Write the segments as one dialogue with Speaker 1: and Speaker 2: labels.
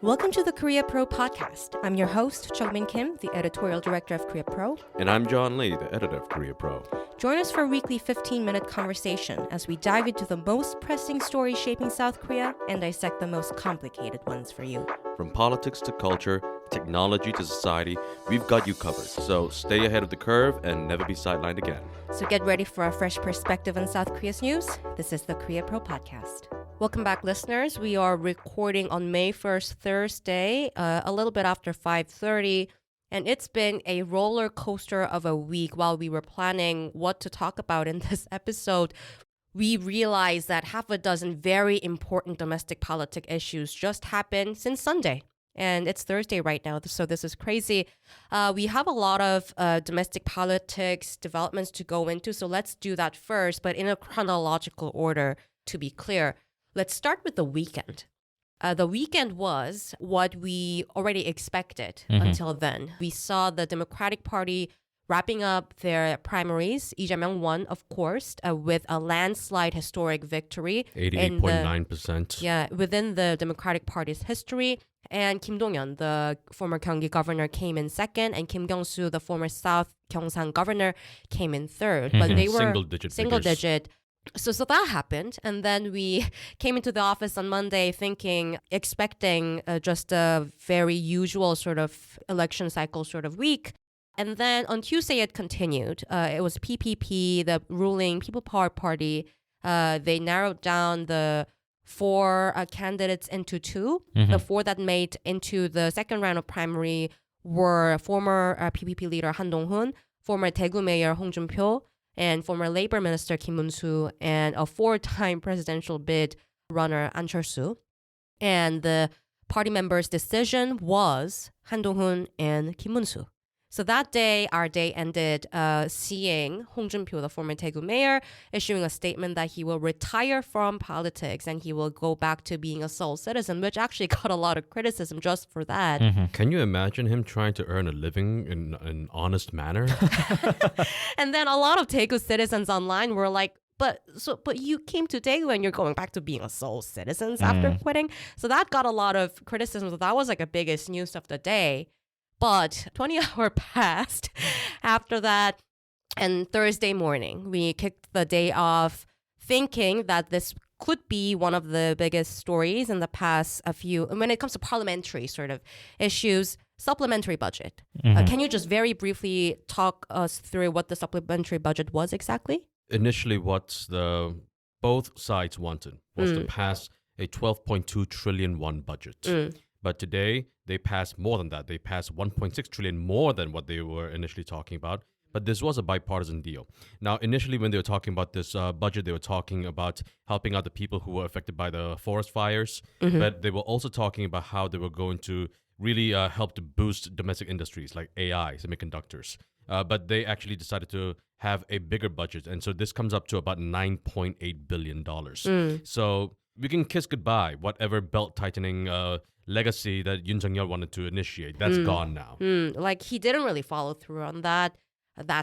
Speaker 1: Welcome to the Korea Pro podcast. I'm your host, Jeongmin Kim, the editorial director of Korea Pro.
Speaker 2: And I'm John Lee, the editor of Korea Pro.
Speaker 1: Join us for a weekly 15-minute conversation as we dive into the most pressing stories shaping South Korea and dissect the most complicated ones for you.
Speaker 2: From politics to culture, technology to society, we've got you covered. So stay ahead of the curve and never be sidelined again.
Speaker 1: So get ready for a fresh perspective on South Korea's news. This is the Korea Pro podcast. Welcome back, listeners. We are recording on May 1st, Thursday, a little bit after 5:30. And it's been a roller coaster of a week. While we were planning what to talk about in this episode, we realized that half a dozen very important domestic politic issues just happened since Sunday. And it's Thursday right now, so this is crazy. We have a lot of domestic politics developments to go into, so let's do that first, but in a chronological order, to be clear. Let's start with the weekend. The weekend was what we already expected until then. We saw the Democratic Party wrapping up their primaries. Lee Jae-myung won, of course, with a landslide historic victory.
Speaker 2: 88.9%.
Speaker 1: Within the Democratic Party's history. And Kim Dong-yeon, the former Gyeonggi governor, came in second. And Kim Moon-soo, the former South Gyeongsan governor, came in third. But they were single digit. So that happened. And then we came into the office on Monday expecting just a very usual sort of election cycle sort of week. And then on Tuesday, it continued. It was PPP, the ruling People Power Party. They narrowed down the four candidates into two. The four that made into the second round of primary were former PPP leader Han Dong-hoon, former Daegu Mayor Hong Joon-pyo, and former Labor Minister Kim Moon-soo, and a four-time presidential bid runner An Chol-soo. And the party members' decision was Han Dong-hoon and Kim Moon-soo. So that day, our day ended seeing Hong Joon-pyo, the former Daegu mayor, issuing a statement that he will retire from politics and he will go back to being a sole citizen, which actually got a lot of criticism just for that.
Speaker 2: Can you imagine him trying to earn a living in an honest manner?
Speaker 1: And then a lot of Daegu citizens online were like, but you came to Daegu and you're going back to being a sole citizen after quitting. So that got a lot of criticism. So that was like the biggest news of the day. But 20 hours passed after that, and Thursday morning, we kicked the day off thinking that this could be one of the biggest stories in the past when it comes to parliamentary sort of issues, supplementary budget. Can you just very briefly talk us through what the supplementary budget was exactly?
Speaker 2: Initially, what both sides wanted was to pass a 12.2 trillion won budget. But today, they passed more than that. They passed 1.6 trillion more than what they were initially talking about. But this was a bipartisan deal. Now, initially, when they were talking about this budget, they were talking about helping out the people who were affected by the forest fires. But they were also talking about how they were going to really help to boost domestic industries like AI, semiconductors. But they actually decided to have a bigger budget. And so this comes up to about $9.8 billion. So we can kiss goodbye whatever belt-tightening legacy that Yoon Sung-yeol wanted to initiate. That's gone now.
Speaker 1: Like he didn't really follow through on that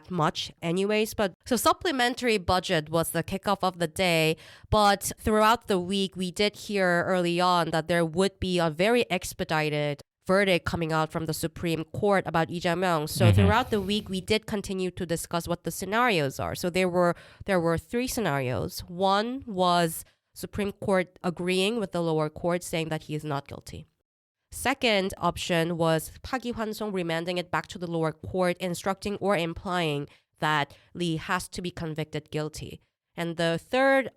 Speaker 1: much anyways. But so supplementary budget was the kickoff of the day. But throughout the week, we did hear early on that there would be a very expedited verdict coming out from the Supreme Court about Lee Jae-myung. So throughout the week, we did continue to discuss what the scenarios are. So there were three scenarios. One was Supreme Court agreeing with the lower court, saying that he is not guilty. Second option was Park Hwan-sung remanding it back to the lower court, instructing or implying that Lee has to be convicted guilty. And the third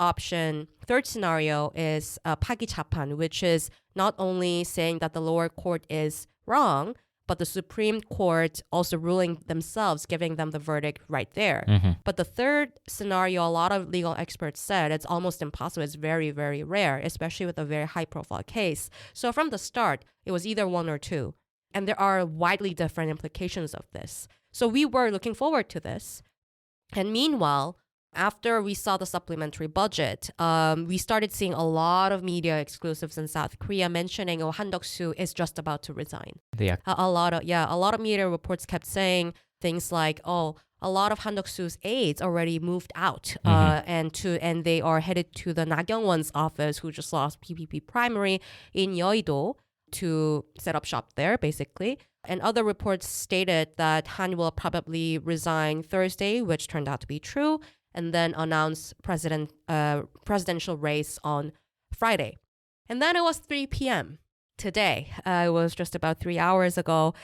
Speaker 1: scenario is Park Japan, which is not only saying that the lower court is wrong, but the Supreme Court also ruling themselves, giving them the verdict right there. But the third scenario, a lot of legal experts said it's almost impossible. It's very, very rare, especially with a very high-profile case. So from the start, it was either one or two. And there are widely different implications of this. So we were looking forward to this. And meanwhile, after we saw the supplementary budget, we started seeing a lot of media exclusives in South Korea mentioning, Han Duck-soo is just about to resign.
Speaker 3: Yeah.
Speaker 1: A lot of media reports kept saying things like, a lot of Han Duck-soo's aides already moved out and they are headed to the Na Kyung-won's office, who just lost PPP primary in Yeouido. to set up shop there, basically. And other reports stated that Han will probably resign Thursday, which turned out to be true, and then announce presidential race on Friday. And then it was 3 p.m. today. It was just about 3 hours ago.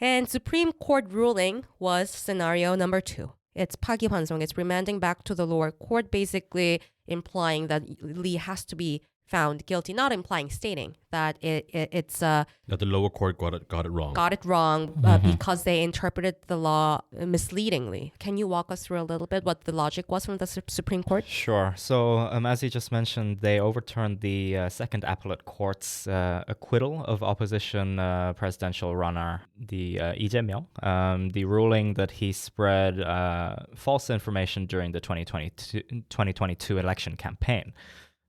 Speaker 1: And Supreme Court ruling was scenario number 2. It's 파기환송. It's remanding back to the lower court, basically implying that Lee has to be found guilty, not implying, stating that it's
Speaker 2: that the lower court got it wrong.
Speaker 1: Got it wrong because they interpreted the law misleadingly. Can you walk us through a little bit what the logic was from the Supreme Court?
Speaker 3: Sure. So as you just mentioned, they overturned the Second Appellate Court's acquittal of opposition presidential runner, the Lee Jae-myung, the ruling that he spread false information during the 2022 election campaign.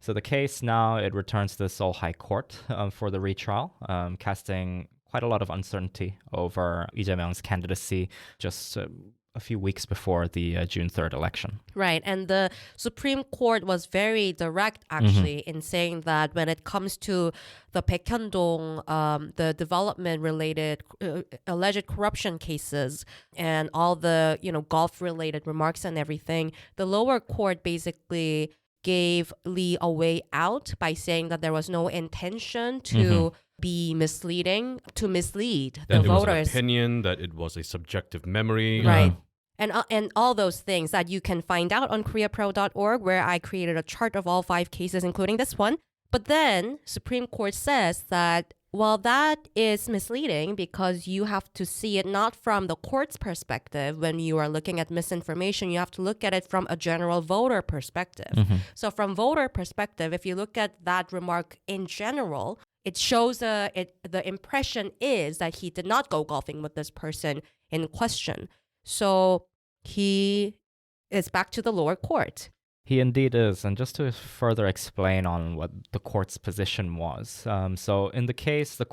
Speaker 3: So the case now, it returns to the Seoul High Court for the retrial, casting quite a lot of uncertainty over Lee Jae-myung's candidacy just a few weeks before the June 3rd election.
Speaker 1: Right. And the Supreme Court was very direct, actually, in saying that when it comes to the Baekhyun-dong, the development-related alleged corruption cases and all the, golf-related remarks and everything, the lower court basically gave Lee a way out by saying that there was no intention to be misleading, to mislead
Speaker 2: that
Speaker 1: the
Speaker 2: it
Speaker 1: voters.
Speaker 2: Was an opinion, that it was a subjective memory.
Speaker 1: Right. And all those things that you can find out on koreapro.org, where I created a chart of all 5 cases, including this one. But then Supreme Court says that, well, that is misleading because you have to see it not from the court's perspective. When you are looking at misinformation, you have to look at it from a general voter perspective. So from voter perspective, if you look at that remark in general, it shows the impression is that he did not go golfing with this person in question. So he is back to the lower court.
Speaker 3: He indeed is. And just to further explain on what the court's position was. So in the case, the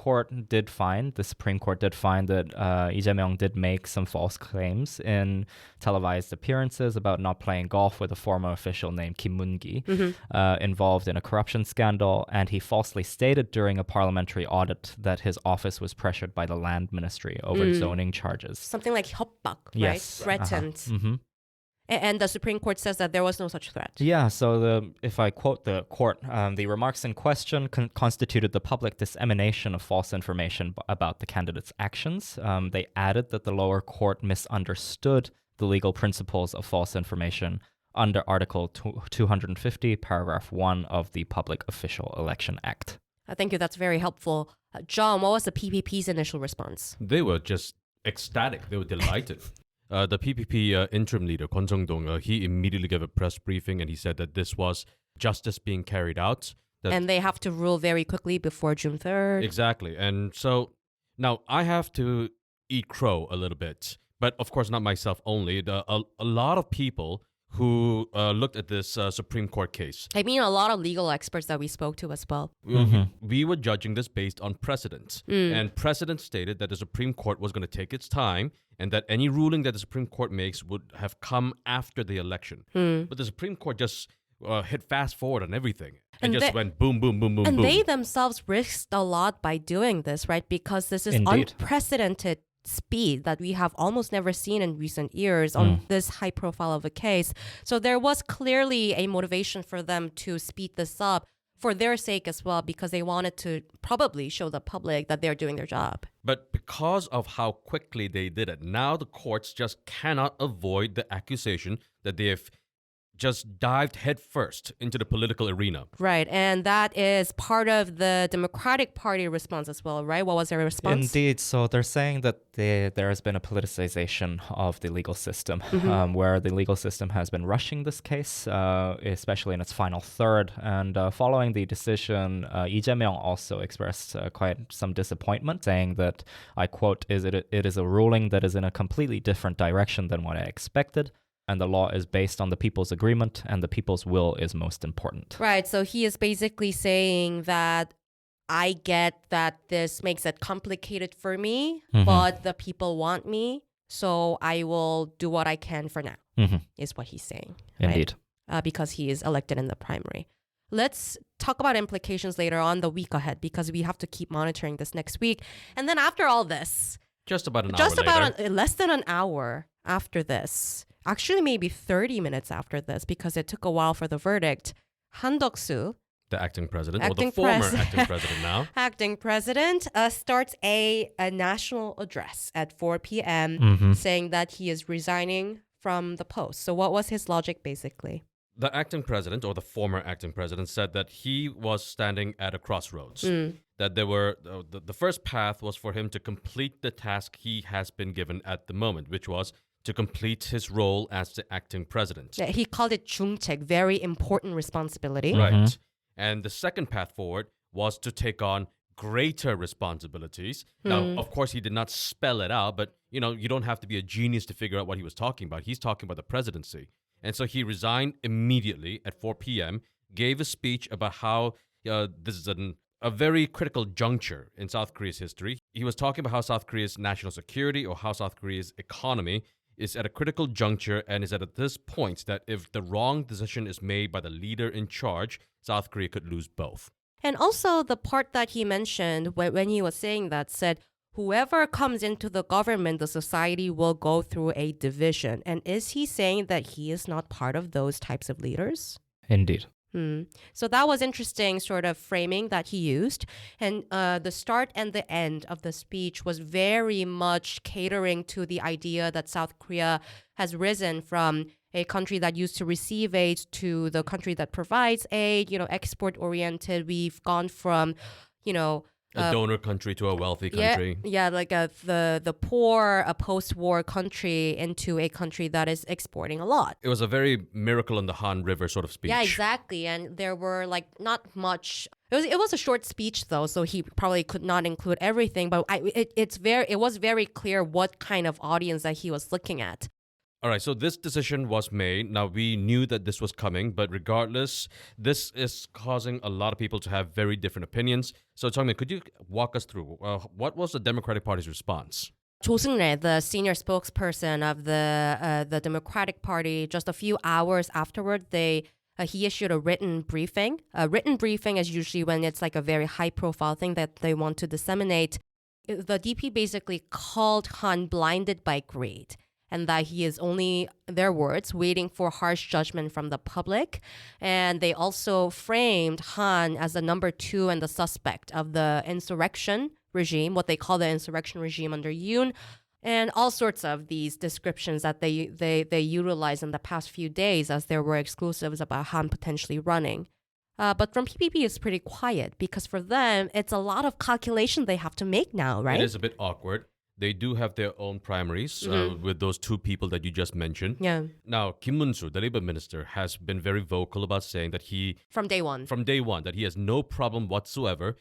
Speaker 3: Supreme Court did find that Lee Jae-myung did make some false claims in televised appearances about not playing golf with a former official named Kim Moon-gi, involved in a corruption scandal. And he falsely stated during a parliamentary audit that his office was pressured by the land ministry over zoning charges.
Speaker 1: Something like 협박, right?
Speaker 3: Yes.
Speaker 1: Threatened. And the Supreme Court says that there was no such threat.
Speaker 3: Yeah, so if I quote the court, the remarks in question constituted the public dissemination of false information about the candidate's actions. They added that the lower court misunderstood the legal principles of false information under Article 250, Paragraph 1 of the Public Official Election Act.
Speaker 1: Thank you. That's very helpful. John, what was the PPP's initial response?
Speaker 2: They were just ecstatic. They were delighted. The PPP interim leader, Kwon Jong-dong, he immediately gave a press briefing and he said that this was justice being carried out.
Speaker 1: And they have to rule very quickly before June 3rd.
Speaker 2: Exactly. And so now I have to eat crow a little bit, but of course not myself only. A lot of people who looked at this Supreme Court case.
Speaker 1: I mean, a lot of legal experts that we spoke to as well.
Speaker 2: We were judging this based on precedent. And precedent stated that the Supreme Court was going to take its time and that any ruling that the Supreme Court makes would have come after the election. But the Supreme Court just hit fast forward on everything and just went boom, boom, boom, boom,
Speaker 1: and
Speaker 2: boom.
Speaker 1: they themselves risked a lot by doing this, right? Because this is
Speaker 3: Indeed.
Speaker 1: Unprecedented speed that we have almost never seen in recent years on this high profile of a case. So there was clearly a motivation for them to speed this up for their sake as well, because they wanted to probably show the public that they're doing their job.
Speaker 2: But because of how quickly they did it, now the courts just cannot avoid the accusation that they have just dived headfirst into the political arena.
Speaker 1: Right, and that is part of the Democratic Party response as well, right? What was their response?
Speaker 3: Indeed. So they're saying that there has been a politicization of the legal system, where the legal system has been rushing this case, especially in its final third. And following the decision, Lee Jae-myung also expressed quite some disappointment, saying that, I quote, it is a ruling that is in a completely different direction than what I expected. And the law is based on the people's agreement, and the people's will is most important.
Speaker 1: Right. So he is basically saying that I get that this makes it complicated for me, but the people want me, so I will do what I can for now, is what he's saying.
Speaker 3: Indeed.
Speaker 1: Right? Because he is elected in the primary. Let's talk about implications later on the week ahead because we have to keep monitoring this next week. And then after all this,
Speaker 2: Just about an hour
Speaker 1: just about
Speaker 2: later.
Speaker 1: less than an hour after this, actually maybe 30 minutes after this because it took a while for the verdict, Han Duck-soo,
Speaker 2: The acting president, or
Speaker 1: Acting
Speaker 2: the former
Speaker 1: pres-
Speaker 2: acting president now.
Speaker 1: acting president, starts a national address at 4 p.m. saying that he is resigning from the post. So what was his logic basically?
Speaker 2: The acting president, or the former acting president, said that he was standing at a crossroads. That there were the first path was for him to complete the task he has been given at the moment, which was to complete his role as the acting president.
Speaker 1: Yeah, he called it 중책, very important responsibility.
Speaker 2: Right. And the second path forward was to take on greater responsibilities. Now, of course, he did not spell it out, but you don't have to be a genius to figure out what he was talking about. He's talking about the presidency. And so he resigned immediately at 4 p.m., gave a speech about how this is a very critical juncture in South Korea's history. He was talking about how South Korea's national security or how South Korea's economy is at a critical juncture and is at this point that if the wrong decision is made by the leader in charge, South Korea could lose both.
Speaker 1: And also the part that he mentioned when he was saying that said, whoever comes into the government, the society will go through a division. And is he saying that he is not part of those types of leaders?
Speaker 3: Indeed.
Speaker 1: So that was interesting sort of framing that he used. And the start and the end of the speech was very much catering to the idea that South Korea has risen from a country that used to receive aid to the country that provides aid, export oriented. We've gone from,
Speaker 2: A donor country to a wealthy country.
Speaker 1: Yeah, like the poor, a post-war country into a country that is exporting a lot.
Speaker 2: It was a very miracle on the Han River sort of speech.
Speaker 1: Yeah, exactly. And there were not much. It was a short speech though, so he probably could not include everything. But it was very clear what kind of audience that he was looking at.
Speaker 2: All right, so this decision was made. Now, we knew that this was coming, but regardless, this is causing a lot of people to have very different opinions. So, Jeongmin, could you walk us through what was the Democratic Party's response?
Speaker 1: Cho Seung-rae, the senior spokesperson of the Democratic Party, just a few hours afterward, he issued a written briefing. A written briefing is usually when it's like a very high-profile thing that they want to disseminate. The DP basically called Han blinded by greed, and that he is only, their words, waiting for harsh judgment from the public. And they also framed Han as the number 2 and the suspect of the insurrection regime, what they call the insurrection regime under Yoon, and all sorts of these descriptions that they utilized in the past few days as there were exclusives about Han potentially running. But from PPP, it's pretty quiet because for them, it's a lot of calculation they have to make now, right?
Speaker 2: It is a bit awkward. They do have their own primaries with those 2 people that you just mentioned.
Speaker 1: Yeah.
Speaker 2: Now, Kim Moon-soo, the labor minister, has been very vocal about saying that
Speaker 1: From day one,
Speaker 2: that he has no problem whatsoever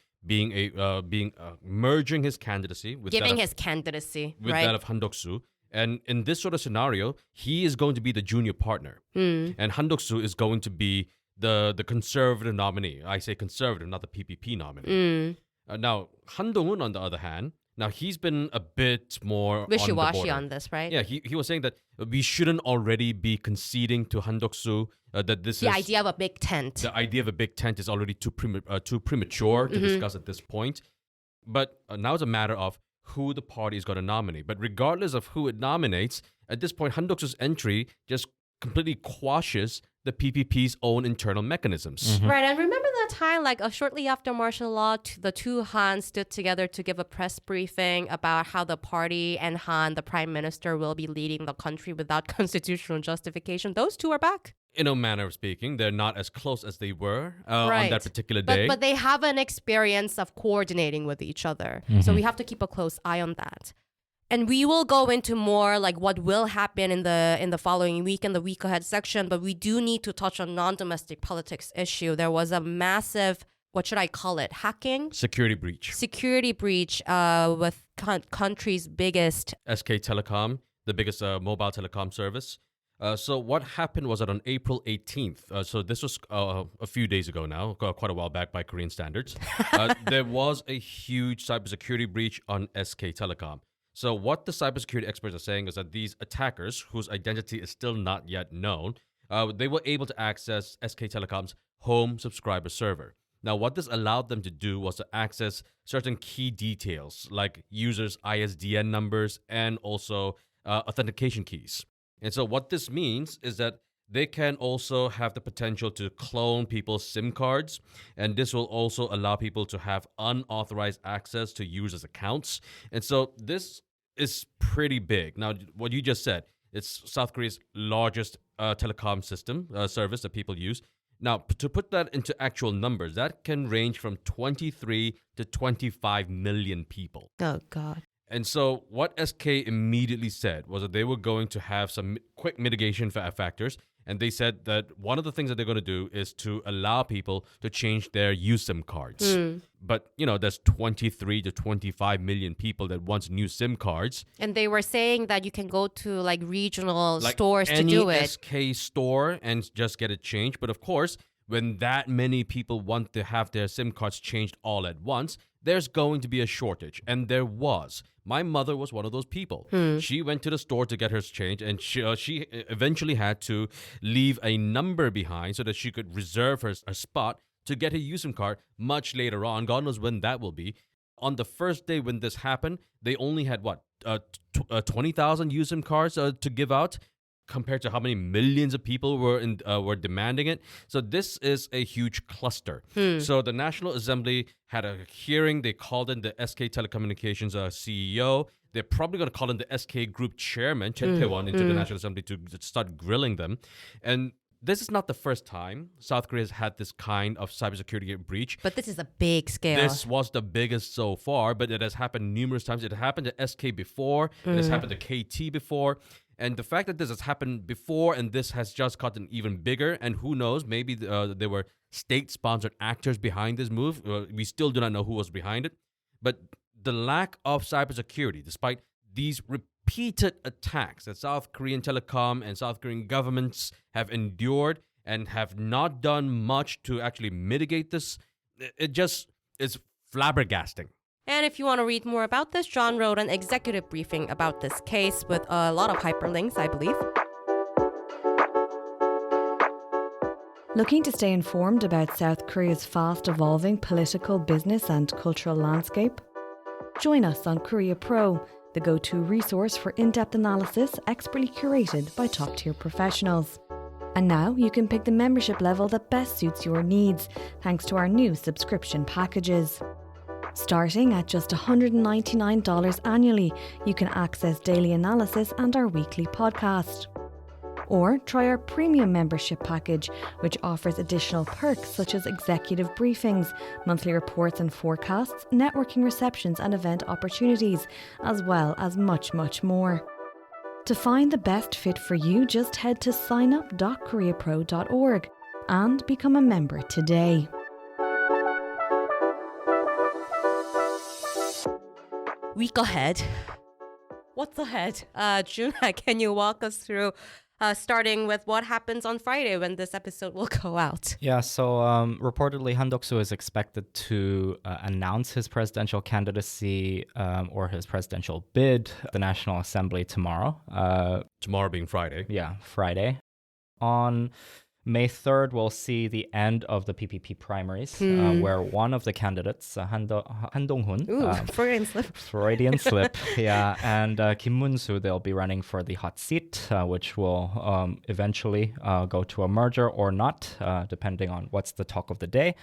Speaker 2: merging his candidacy with
Speaker 1: his candidacy,
Speaker 2: with
Speaker 1: right?
Speaker 2: that of Han Duck-soo. And in this sort of scenario, he is going to be the junior partner. And Han Duck-soo is going to be the conservative nominee. I say conservative, not the PPP nominee. Now, Han Dong-hoon, on the other hand, now he's been a bit more
Speaker 1: Wishy-washy on this, right?
Speaker 2: Yeah, he was saying that we shouldn't already be conceding to Han Duck-soo that
Speaker 1: The idea of a big tent.
Speaker 2: The idea of a big tent is already too premature to discuss at this point. But now it's a matter of who the party is going to nominate. But regardless of who it nominates, at this point, Han Duck-soo's entry just completely quashes the PPP's own internal mechanisms.
Speaker 1: Right, and remember that time, shortly after martial law, the 2 Han stood together to give a press briefing about how the party and Han, the prime minister, will be leading the country without constitutional justification. Those 2 are back.
Speaker 2: In a manner of speaking, they're not as close as they were
Speaker 1: Right.
Speaker 2: on that particular day.
Speaker 1: But they have an experience of coordinating with each other. So we have to keep a close eye on that. And we will go into more what will happen in the following week and the week ahead section, but we do need to touch on non-domestic politics issue. There was a massive, what should I call it, hacking?
Speaker 2: Security breach.
Speaker 1: With country's biggest...
Speaker 2: SK Telecom, the biggest mobile telecom service. So what happened was that on April 18th, so this was a few days ago now, quite a while back by Korean standards, there was a huge cybersecurity breach on SK Telecom. So what the cybersecurity experts are saying is that these attackers, whose identity is still not yet known, they were able to access SK Telecom's home subscriber server. Now, what this allowed them to do was to access certain key details like users' ISDN numbers and also authentication keys. And so what this means is that they can also have the potential to clone people's SIM cards, and this will also allow people to have unauthorized access to users' accounts. And so this is pretty big. Now, what you just said, it's South Korea's largest telecom system service that people use. Now, to put that into actual numbers, that can range from 23 to 25 million people.
Speaker 1: Oh, God.
Speaker 2: And so what SK immediately said was that they were going to have some quick mitigation factors. And they said that one of the things that they're going to do is to allow people to change their USIM cards. But, there's 23 to 25 million people that want new SIM cards.
Speaker 1: And they were saying that you can go to like regional stores to do it.
Speaker 2: Any SK store and just get it changed. But of course, when that many people want to have their SIM cards changed all at once, there's going to be a shortage. And there was. My mother was one of those people. She went to the store to get hers changed, and she eventually had to leave a number behind so that she could reserve her spot to get a USIM card much later on. God knows when that will be. On the first day when this happened, they only had 20,000 USIM cards to give out, compared to how many millions of people were demanding it. So this is a huge cluster. So the National Assembly had a hearing. They called in the SK Telecommunications CEO. They're probably going to call in the SK Group Chairman, Chen Tae-won, into the National Assembly to start grilling them. And this is not the first time South Korea has had this kind of cybersecurity breach.
Speaker 1: But this is a big scale.
Speaker 2: This was the biggest so far, but it has happened numerous times. It happened to SK before. It has happened to KT before. And the fact that this has happened before and this has just gotten even bigger, and who knows, maybe there were state-sponsored actors behind this move. We still do not know who was behind it. But the lack of cybersecurity, despite these repeated attacks that South Korean telecom and South Korean governments have endured and have not done much to actually mitigate this, it just is flabbergasting.
Speaker 1: And if you want to read more about this, John wrote an executive briefing about this case with a lot of hyperlinks, I believe.
Speaker 4: Looking to stay informed about South Korea's fast-evolving political, business and cultural landscape? Join us on Korea Pro, the go-to resource for in-depth analysis expertly curated by top-tier professionals. And now you can pick the membership level that best suits your needs, thanks to our new subscription packages. Starting at just $199 annually, you can access daily analysis and our weekly podcast. Or try our premium membership package, which offers additional perks such as executive briefings, monthly reports and forecasts, networking receptions and event opportunities, as well as much, much more. To find the best fit for you, just head to signup.koreapro.org and become a member today.
Speaker 1: Week ahead. What's ahead? Juna, can you walk us through, starting with what happens on Friday when this episode will go out?
Speaker 3: Yeah, so reportedly Han Duck-soo is expected to announce his presidential candidacy or his presidential bid at the National Assembly tomorrow.
Speaker 2: Tomorrow being Friday.
Speaker 3: Yeah, Friday. On May 3rd, we'll see the end of the PPP primaries, where one of the candidates, Han Dong-hoon,
Speaker 1: Freudian slip.
Speaker 3: Freudian slip, yeah, and Kim Moon-soo, they'll be running for the hot seat, which will eventually go to a merger or not, depending on what's the talk of the day.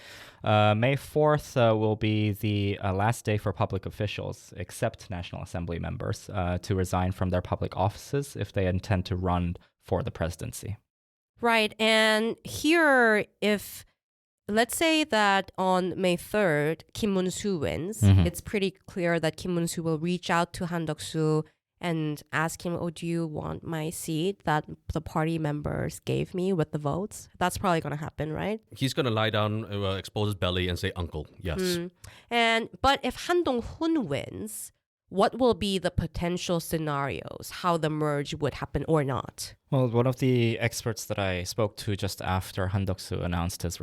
Speaker 3: May 4th will be the last day for public officials, except National Assembly members, to resign from their public offices if they intend to run for the presidency.
Speaker 1: Right. And here, if let's say that on May 3rd, Kim Moon-soo wins, it's pretty clear that Kim Moon-soo will reach out to Han Duck-soo and ask him, oh, do you want my seat that the party members gave me with the votes? That's probably going to happen, right?
Speaker 2: He's going to lie down, expose his belly and say, uncle, yes.
Speaker 1: But if Han Dong-hoon wins, what will be the potential scenarios, how the merge would happen or not?
Speaker 3: Well, one of the experts that I spoke to just after Han Duck-soo announced his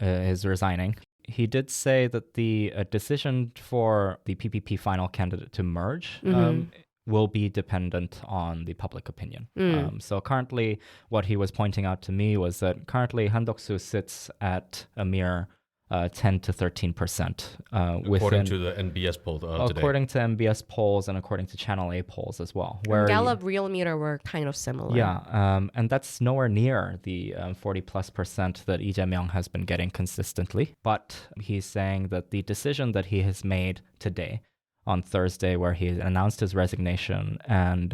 Speaker 3: his resigning, he did say that the decision for the PPP final candidate to merge will be dependent on the public opinion. So currently, what he was pointing out to me was that currently Han Duck-soo sits at a mere 10 to 13%.
Speaker 2: According to the NBS poll today.
Speaker 3: According to NBS polls and according to Channel A polls as well.
Speaker 1: Where Gallup Real Meter were kind of similar.
Speaker 3: Yeah, and that's nowhere near the 40+% that Lee Jae-myung has been getting consistently. But he's saying that the decision that he has made today, on Thursday, where he announced his resignation and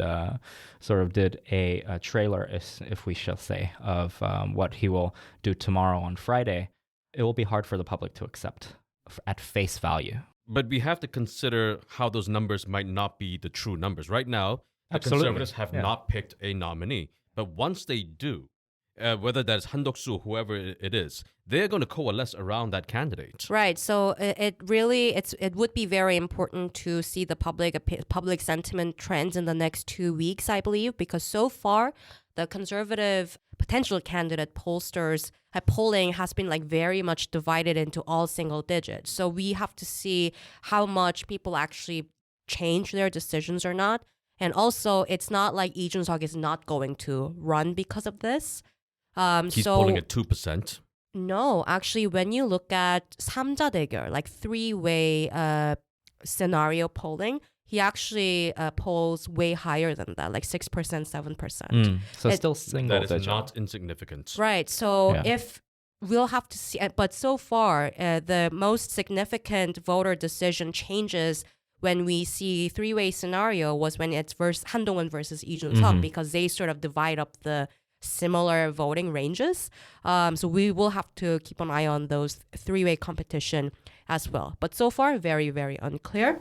Speaker 3: sort of did a trailer, if we shall say, of what he will do tomorrow on Friday, it will be hard for the public to accept at face value.
Speaker 2: But we have to consider how those numbers might not be the true numbers. Right now, the Conservatives have not picked a nominee. But once they do, whether that's Han Duck-soo, whoever it is, they're going to coalesce around that candidate.
Speaker 1: Right. So it would be very important to see the public sentiment trends in the next 2 weeks, I believe, because so far the conservative potential candidate pollsters polling has been like very much divided into all single digits. So we have to see how much people actually change their decisions or not. And also, it's not like Lee Jun-seok is not going to run because of this.
Speaker 2: He's polling at 2%.
Speaker 1: No, actually, when you look at 삼자 대결, like three-way scenario polling, he actually polls way higher than that, like 6%, 7%.
Speaker 3: So still single digit.
Speaker 2: That is not insignificant.
Speaker 1: Right. So if we'll have to see, but so far, the most significant voter decision changes when we see three-way scenario was when it's Han Dong-hoon versus Lee Jun-seok, because they sort of divide up the similar voting ranges. So we will have to keep an eye on those three-way competition as well. But so far, very, very unclear.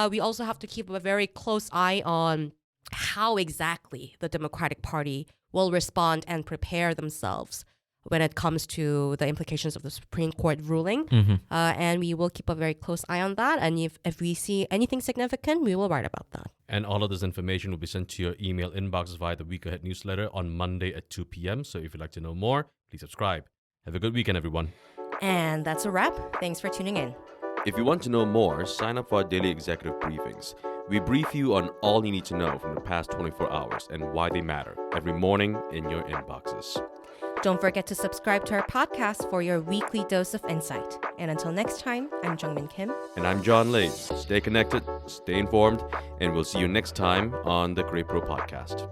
Speaker 1: We also have to keep a very close eye on how exactly the Democratic Party will respond and prepare themselves when it comes to the implications of the Supreme Court ruling. And we will keep a very close eye on that. And if we see anything significant, we will write about that.
Speaker 2: And all of this information will be sent to your email inbox via the Week Ahead newsletter on Monday at 2 p.m. So if you'd like to know more, please subscribe. Have a good weekend, everyone.
Speaker 1: And that's a wrap. Thanks for tuning in.
Speaker 2: If you want to know more, sign up for our daily executive briefings. We brief you on all you need to know from the past 24 hours and why they matter every morning in your inboxes.
Speaker 1: Don't forget to subscribe to our podcast for your weekly dose of insight. And until next time, I'm Jeongmin Kim.
Speaker 2: And I'm John Lee. Stay connected, stay informed, and we'll see you next time on the Great Pro Podcast.